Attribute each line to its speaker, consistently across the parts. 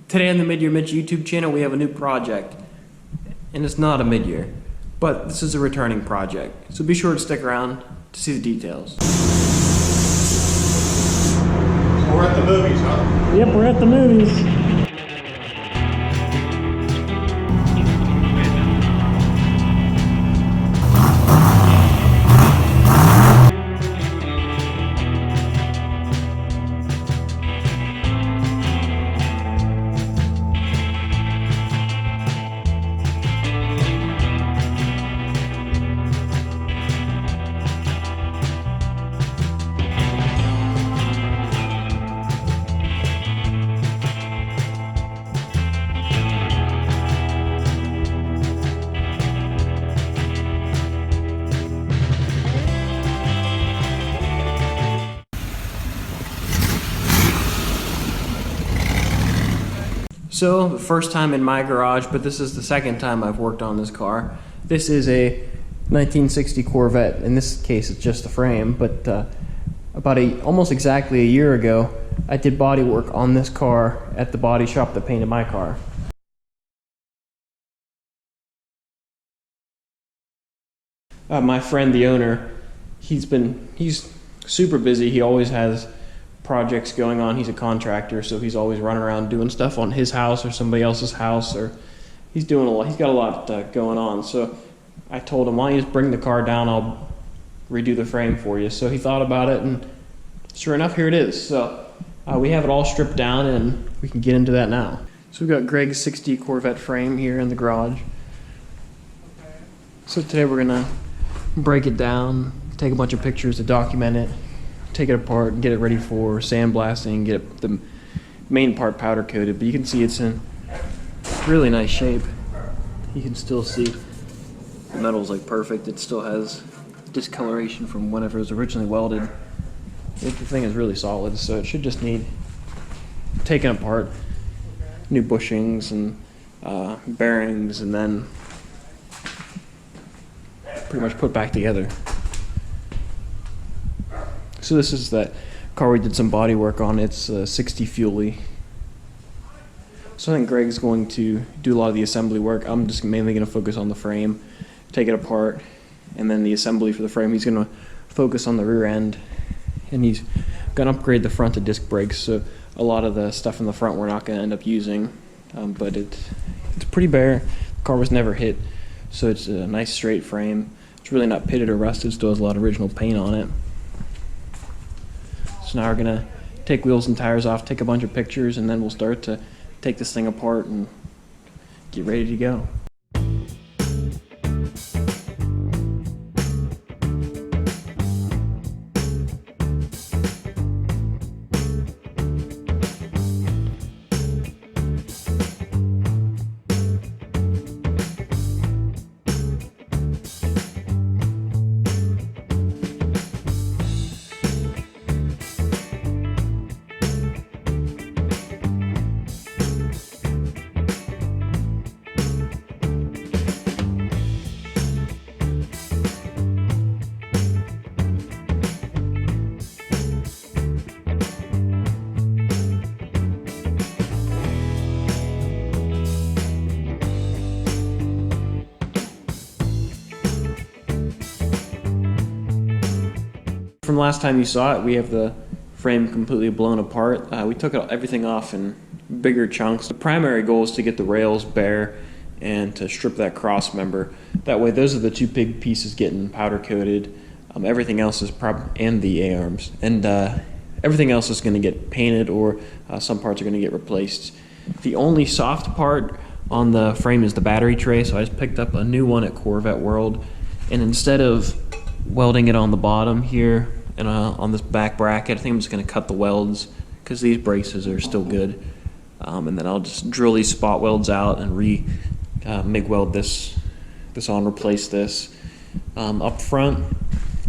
Speaker 1: Today on the Midyear Mitch YouTube channel, we have a new project. And it's not a midyear, but this is a returning project. So be sure to stick around to see the details.
Speaker 2: So we're at the movies, huh?
Speaker 3: Yep, we're at the movies.
Speaker 1: So, the first time in my garage, but this is the second time I've worked on this car. This is a 1960 Corvette. In this case, it's just the frame, but almost exactly a year ago, I did body work on this car at the body shop that painted my car. My friend, the owner, he's super busy. He always has projects going on. He's a contractor, so he's always running around doing stuff on his house or somebody else's house, or he's doing a lot. He's got a lot going on. So I told him, why don't you just bring the car down? I'll redo the frame for you. So he thought about it, and sure enough, here it is. So we have it all stripped down, and we can get into that now. So we've got Greg's 60 Corvette frame here in the garage. So today we're gonna break it down, take a bunch of pictures to document it, take it apart and get it ready for sandblasting, get the main part powder coated. But you can see it's in really nice shape. You can still see the metal's like perfect. It still has discoloration from whenever it was originally welded. The thing is really solid, so it should just need taken apart, new bushings and bearings, and then pretty much put back together. So this is that car we did some body work on. It's 60 Fuelie. So I think Greg's going to do a lot of the assembly work. I'm just mainly going to focus on the frame, take it apart, and then the assembly for the frame. He's going to focus on the rear end, and he's going to upgrade the front to disc brakes. So a lot of the stuff in the front we're not going to end up using, but it's pretty bare. The car was never hit, so it's a nice straight frame. It's really not pitted or rusted. Still has a lot of original paint on it. So now we're gonna take wheels and tires off, take a bunch of pictures, and then we'll start to take this thing apart and get ready to go. From last time you saw it, we have the frame completely blown apart. We took everything off in bigger chunks. The primary goal is to get the rails bare and to strip that cross member. That way, those are the two big pieces getting powder coated. Everything else is and the A-arms, and everything else is going to get painted, or some parts are going to get replaced. The only soft part on the frame is the battery tray, so I just picked up a new one at Corvette World, and instead of welding it on the bottom here and on this back bracket, I think I'm just going to cut the welds because these braces are still good, and then I'll just drill these spot welds out and MIG weld this on, replace this. Up front,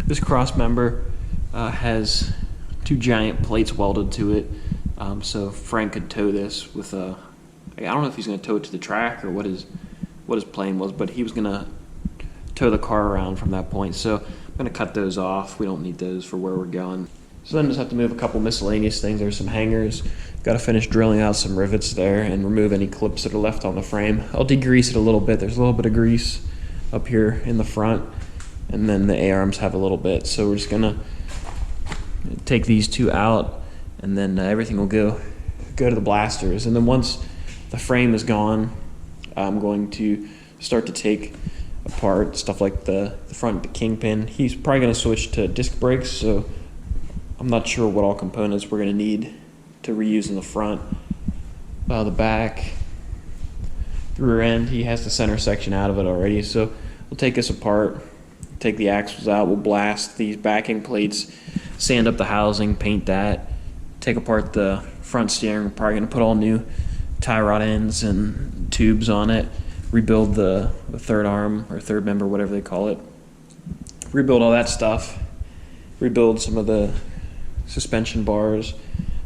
Speaker 1: this cross member has two giant plates welded to it, so Frank could tow this with a, I don't know if he's going to tow it to the track or what his plan was, but he was going to tow the car around from that point. So I'm going to cut those off. We don't need those for where we're going. So then just have to move a couple miscellaneous things. There's some hangers, Got to finish drilling out some rivets there and remove any clips that are left on the frame. I'll degrease it a little bit. There's a little bit of grease up here in the front, and then the A-arms have a little bit. So we're just gonna take these two out, and then everything will go to the blasters. And then once the frame is gone, I'm going to start to take apart stuff like the front kingpin. He's probably going to switch to disc brakes, so I'm not sure what all components we're going to need to reuse in the front. The back, the rear end, he has the center section out of it already, so we'll take this apart, take the axles out, we'll blast these backing plates, sand up the housing, paint that, take apart the front steering. We're probably going to put all new tie rod ends and tubes on it, rebuild the third arm or third member, whatever they call it, rebuild all that stuff, rebuild some of the suspension bars,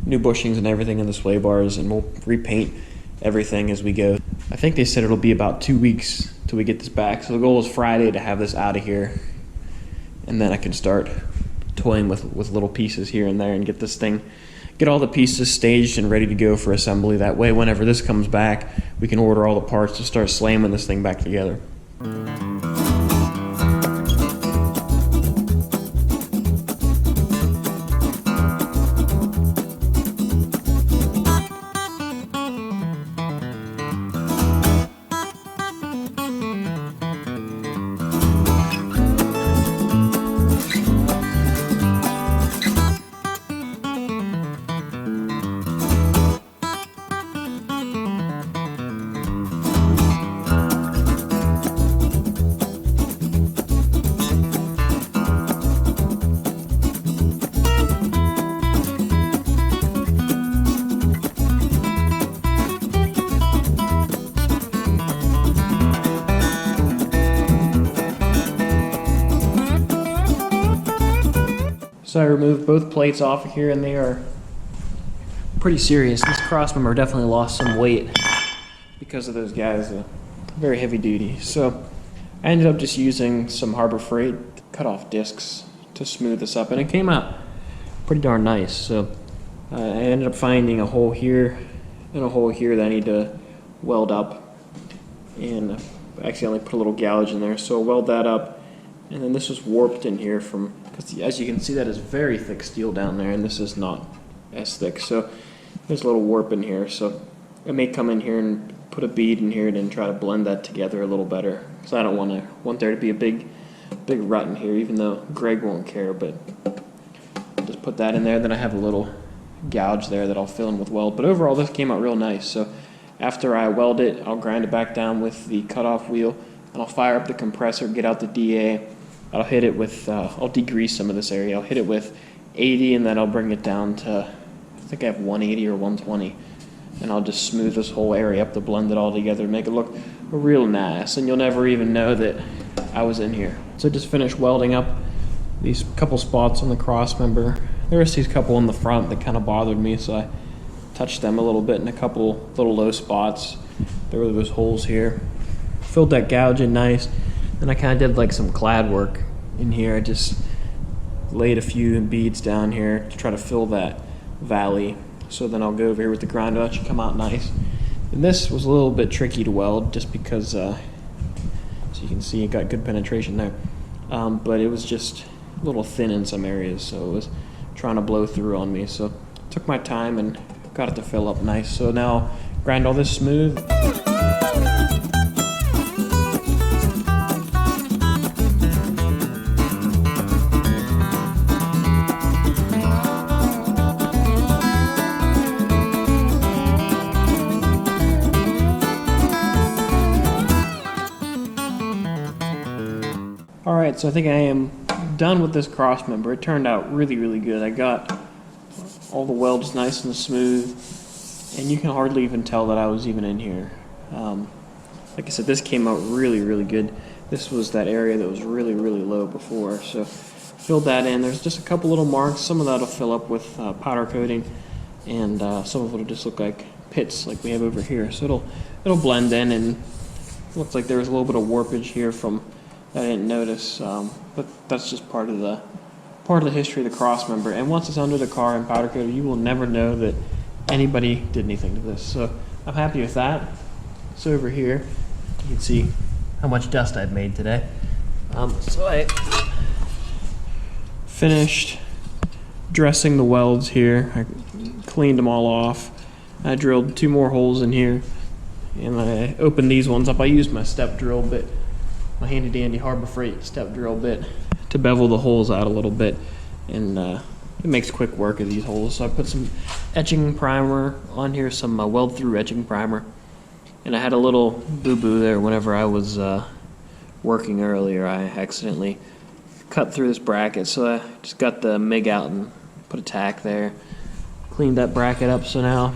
Speaker 1: new bushings and everything in the sway bars, and we'll repaint everything as we go. I think they said it'll be about 2 weeks till we get this back, so the goal is Friday to have this out of here, and then I can start toying with little pieces here and there and get this thing, get all the pieces staged and ready to go for assembly. That way whenever this comes back, we can order all the parts to start slamming this thing back together. So I removed both plates off of here, and they are pretty serious. This crossmember definitely lost some weight because of those guys. Very heavy duty. So I ended up just using some Harbor Freight cut-off discs to smooth this up, and it came out pretty darn nice. So I ended up finding a hole here and a hole here that I need to weld up, and I accidentally put a little gouge in there, so I'll weld that up. And then this was warped in here from, because as you can see, that is very thick steel down there, and this is not as thick. So there's a little warp in here. So I may come in here and put a bead in here and then try to blend that together a little better, because I don't want there to be a big rut in here, even though Greg won't care. But just put that in there. Then I have a little gouge there that I'll fill in with weld. But overall, this came out real nice. So after I weld it, I'll grind it back down with the cutoff wheel, and I'll fire up the compressor, get out the DA. I'll hit it with, I'll degrease some of this area. I'll hit it with 80, and then I'll bring it down to, I think I have 180 or 120. And I'll just smooth this whole area up to blend it all together and make it look real nice. And you'll never even know that I was in here. So I just finished welding up these couple spots on the cross member. There was these couple in the front that kind of bothered me, so I touched them a little bit in a couple little low spots. There were those holes here. Filled that gouge in nice. Then I kind of did like some clad work in here. I just laid a few beads down here to try to fill that valley. So then I'll go over here with the grinder. That should come out nice. And this was a little bit tricky to weld just because, so you can see it got good penetration there. But it was just a little thin in some areas, so it was trying to blow through on me. So took my time and got it to fill up nice. So now I'll grind all this smooth. Alright, so I think I am done with this cross member. It turned out really, really good. I got all the welds nice and smooth, and you can hardly even tell that I was even in here. Like I said, this came out really, really good. This was that area that was really, really low before, so filled that in. There's just a couple little marks. Some of that will fill up with powder coating, and some of it will just look like pits like we have over here. So it'll blend in, and it looks like there was a little bit of warpage here from I didn't notice, but that's just part of the history of the cross member. And once it's under the car and powder coated, you will never know that anybody did anything to this. So I'm happy with that. So over here, you can see how much dust I've made today. So I finished dressing the welds here. I cleaned them all off. I drilled 2 more holes in here, and I opened these ones up. I used my step drill bit, my handy dandy Harbor Freight step drill bit, to bevel the holes out a little bit, and it makes quick work of these holes. So I put some etching primer on here, some weld through etching primer, and I had a little boo-boo there whenever I was working earlier. I accidentally cut through this bracket, so I just got the MIG out and put a tack there, cleaned that bracket up. So now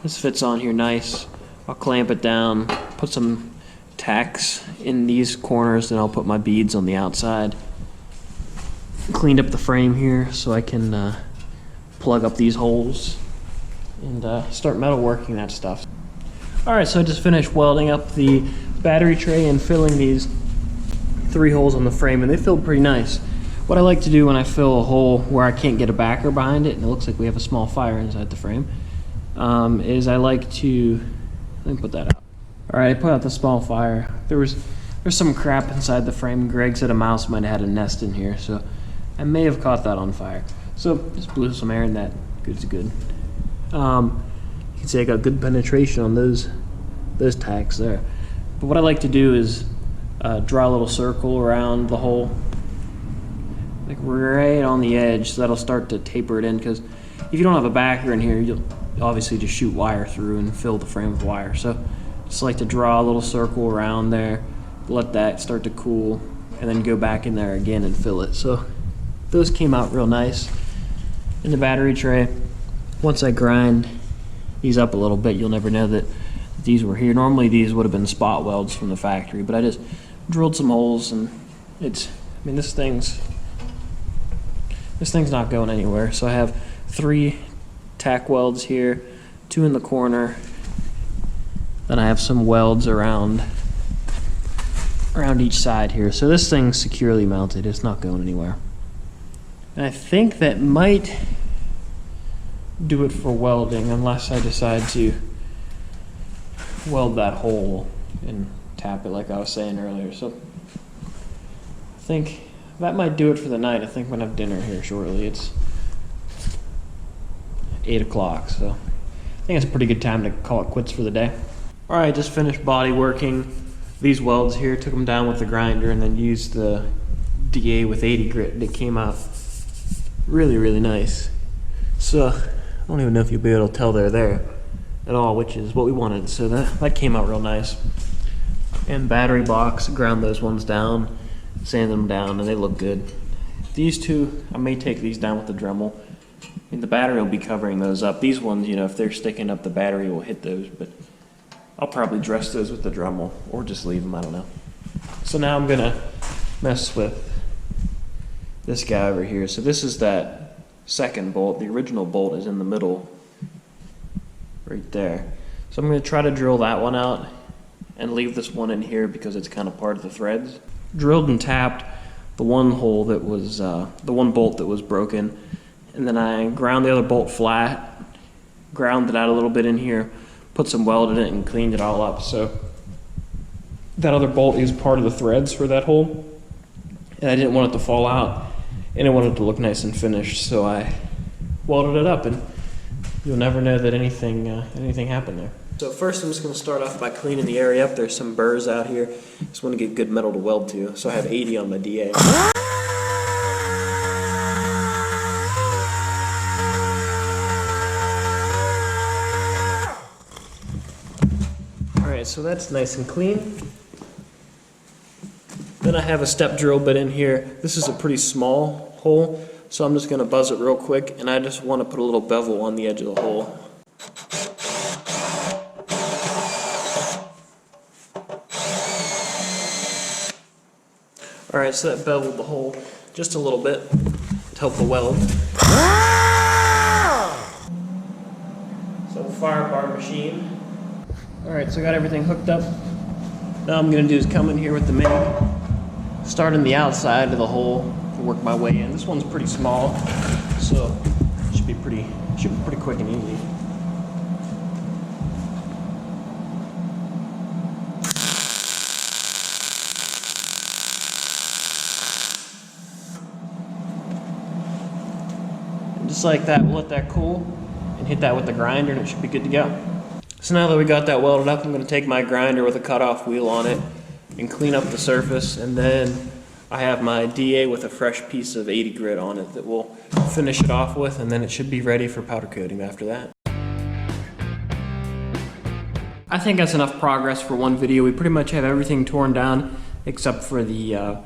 Speaker 1: this fits on here nice. I'll clamp it down, put some tacks in these corners, and I'll put my beads on the outside. Cleaned up the frame here so I can plug up these holes and start metalworking that stuff. Alright, so I just finished welding up the battery tray and filling these 3 holes on the frame, and they filled pretty nice. What I like to do when I fill a hole where I can't get a backer behind it, and it looks like we have a small fire inside the frame, is I like to, let me put that out. Alright, I put out the small fire. There's some crap inside the frame. Greg said a mouse might have had a nest in here, so I may have caught that on fire. So just blew some air in that. Good's good. You can see I got good penetration on those tacks there. But what I like to do is draw a little circle around the hole, like right on the edge, so that'll start to taper it in, because if you don't have a backer in here, you'll obviously just shoot wire through and fill the frame with wire. So just like to draw a little circle around there, let that start to cool, and then go back in there again and fill it. So those came out real nice. In the battery tray, once I grind these up a little bit, you'll never know that these were here. Normally these would have been spot welds from the factory, but I just drilled some holes, and this thing's not going anywhere. So I have 3 tack welds here, 2 in the corner, then I have some welds around each side here. So this thing's securely mounted, it's not going anywhere. And I think that might do it for welding, unless I decide to weld that hole and tap it like I was saying earlier. So I think that might do it for the night. I think I'm gonna have dinner here shortly. It's 8 o'clock, so I think it's a pretty good time to call it quits for the day. Alright, just finished body working these welds here, took them down with the grinder, and then used the DA with 80 grit, and it came out really, really nice. So I don't even know if you'll be able to tell they're there at all, which is what we wanted. So that came out real nice. And battery box, ground those ones down, sand them down, and they look good. These 2, I may take these down with the Dremel. And the battery will be covering those up. These ones, if they're sticking up, the battery will hit those, but I'll probably dress those with the Dremel or just leave them, I don't know. So now I'm gonna mess with this guy over here. So this is that second bolt. The original bolt is in the middle right there. So I'm going to try to drill that one out and leave this one in here because it's kind of part of the threads. Drilled and tapped the one hole that was the one bolt that was broken, and then I ground the other bolt flat, ground it out a little bit in here, put some weld in it, and cleaned it all up. So that other bolt is part of the threads for that hole, and I didn't want it to fall out, and I wanted it to look nice and finished, so I welded it up, and you'll never know that anything happened there. So first I'm just going to start off by cleaning the area up. There's some burrs out here. Just want to get good metal to weld to, so I have 80 on my DA. Alright, so that's nice and clean. Then I have a step drill bit in here. This is a pretty small hole, so I'm just going to buzz it real quick, and I just want to put a little bevel on the edge of the hole. Alright, so that beveled the hole just a little bit to help the weld. So fire bar machine. Alright, so I got everything hooked up. Now I'm going to do is come in here with the MIG, start in the outside of the hole, to work my way in. This one's pretty small, so it should be pretty Should be pretty quick and easy. And just like that, we'll let that cool and hit that with the grinder and it should be good to go. So now that we got that welded up, I'm going to take my grinder with a cutoff wheel on it and clean up the surface, and then I have my DA with a fresh piece of 80 grit on it that we'll finish it off with, and then it should be ready for powder coating after that. I think that's enough progress for one video. We pretty much have everything torn down except for the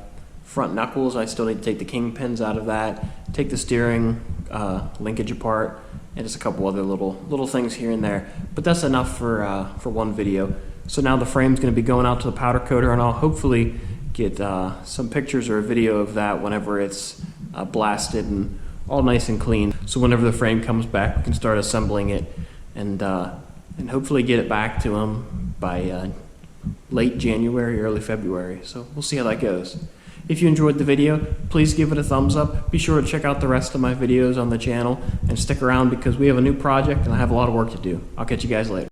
Speaker 1: front knuckles. I still need to take the kingpins out of that, take the steering linkage apart, and just a couple other little things here and there. But that's enough for one video. So now the frame's going to be going out to the powder coater, and I'll hopefully get some pictures or a video of that whenever it's blasted and all nice and clean. So whenever the frame comes back, we can start assembling it and hopefully get it back to them by late January, early February. So we'll see how that goes. If you enjoyed the video, please give it a thumbs up. Be sure to check out the rest of my videos on the channel and stick around because we have a new project and I have a lot of work to do. I'll catch you guys later.